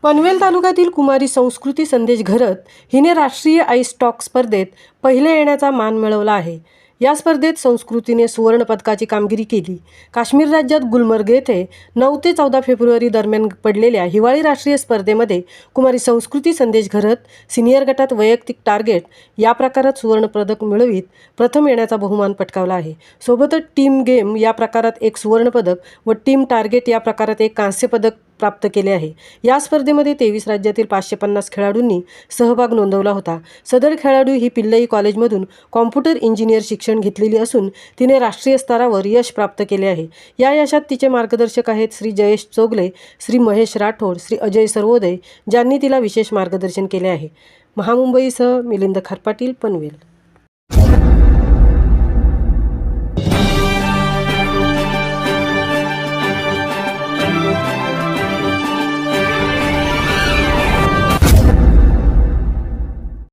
पनवेल तालुक्यातील कुमारी संस्कृती संदेश घरत हिने राष्ट्रीय आईस टॉक स्पर्धेत पहिले येण्याचा मान मिळवला आहे। या स्पर्धेत संस्कृतीने सुवर्ण पदकाची कामगिरी केली। काश्मीर राज्यात गुलमर्ग येथे 9 ते 14 फेब्रुवारी दरम्यान पडलेल्या हिवाळी राष्ट्रीय स्पर्धेमध्ये कुमारी संस्कृती संदेश घरत सिनियर गटात वैयक्तिक टार्गेट या प्रकारात सुवर्ण पदक मिळवित प्रथम येण्याचा बहुमान पटकावला आहे। सोबतच टीम गेम या प्रकारात एक सुवर्ण पदक व टीम टार्गेट या प्रकारात एक कांस्य पदक प्राप्त केले आहे। या स्पर्धेमध्ये 23 राज्यातील 550 खेळाडूंनी सहभाग नोंदवला होता। सदर खेळाडू ही पिल्लई कॉलेजमधून कॉम्प्युटर इंजिनियर शिक्षण घेतलेली असून तिने राष्ट्रीय स्तरावर यश प्राप्त केले आहे। या यशात तिचे मार्गदर्शक आहेत श्री जयेश चोगले, श्री महेश राठोड, श्री अजय सर्वोदय, ज्यांनी तिला विशेष मार्गदर्शन केले आहे। महामुंबईसह मिलिंद खारपाटील, पनवेल।